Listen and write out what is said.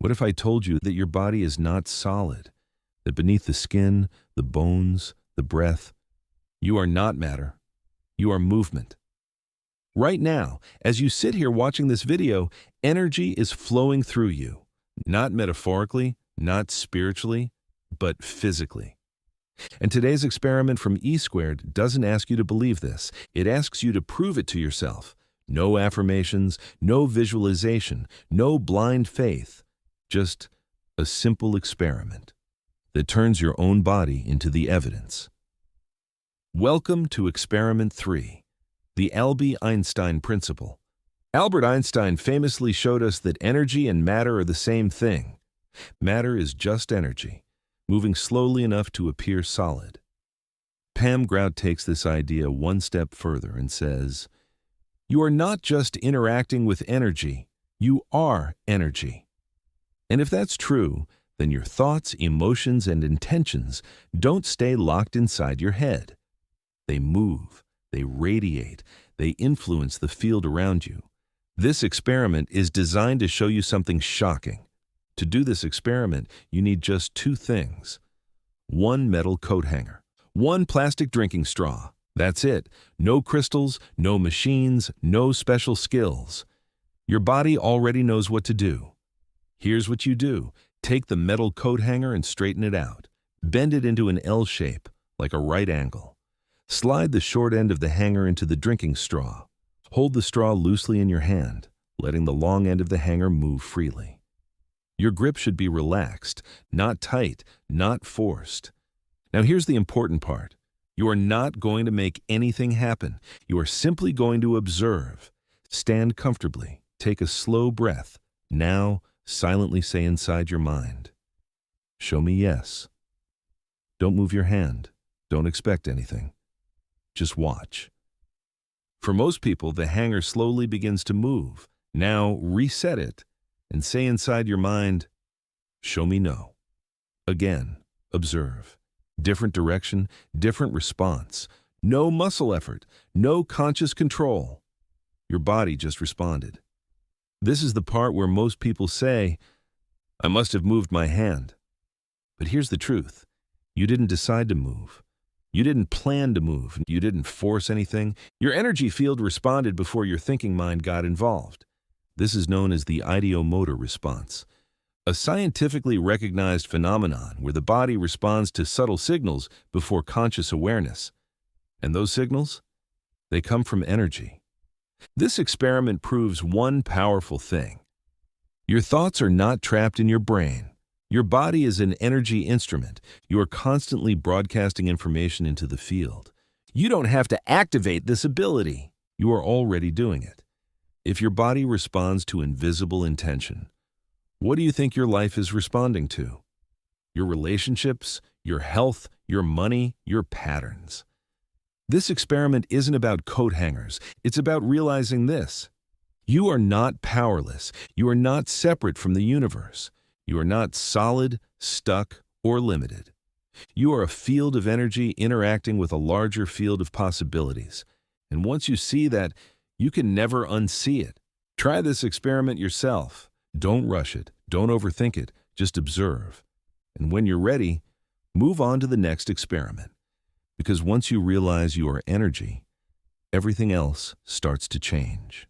What if I told you that your body is not solid, that beneath the skin, the bones, the breath, you are not matter, you are movement? Right now, as you sit here watching this video, energy is flowing through you, not metaphorically, not spiritually, but physically. And today's experiment from E Squared doesn't ask you to believe this. It asks you to prove it to yourself. No affirmations, no visualization, no blind faith. Just a simple experiment that turns your own body into the evidence. Welcome to Experiment 3, the Alby Einstein Principle. Albert Einstein famously showed us that energy and matter are the same thing. Matter is just energy, moving slowly enough to appear solid. Pam Grout takes this idea one step further and says, "You are not just interacting with energy, you are energy." And if that's true, then your thoughts, emotions, and intentions don't stay locked inside your head. They move, they radiate, they influence the field around you. This experiment is designed to show you something shocking. To do this experiment, you need just two things. One metal coat hanger, one plastic drinking straw. That's it. No crystals, no machines, no special skills. Your body already knows what to do. Here's what you do. Take the metal coat hanger and straighten it out. Bend it into an L shape, like a right angle. Slide the short end of the hanger into the drinking straw. Hold the straw loosely in your hand, letting the long end of the hanger move freely. Your grip should be relaxed, not tight, not forced. Now here's the important part. You are not going to make anything happen. You are simply going to observe. Stand comfortably. Take a slow breath. Now, silently say inside your mind, "Show me yes." Don't move your hand. Don't expect anything. Just watch. For most people, the hanger slowly begins to move. Now, reset it and say inside your mind, "Show me no." Again, observe. Different direction, different response. No muscle effort, no conscious control. Your body just responded. This is the part where most people say, "I must have moved my hand." But here's the truth. You didn't decide to move. You didn't plan to move. You didn't force anything. Your energy field responded before your thinking mind got involved. This is known as the ideomotor response, a scientifically recognized phenomenon where the body responds to subtle signals before conscious awareness. And those signals? They come from energy. This experiment proves one powerful thing. Your thoughts are not trapped in your brain. Your body is an energy instrument. You are constantly broadcasting information into the field. You don't have to activate this ability. You are already doing it. If your body responds to invisible intention, what do you think your life is responding to? Your relationships, your health, your money, your patterns. This experiment isn't about coat hangers. It's about realizing this. You are not powerless. You are not separate from the universe. You are not solid, stuck, or limited. You are a field of energy interacting with a larger field of possibilities. And once you see that, you can never unsee it. Try this experiment yourself. Don't rush it. Don't overthink it. Just observe. And when you're ready, move on to the next experiment. Because once you realize you are energy, everything else starts to change.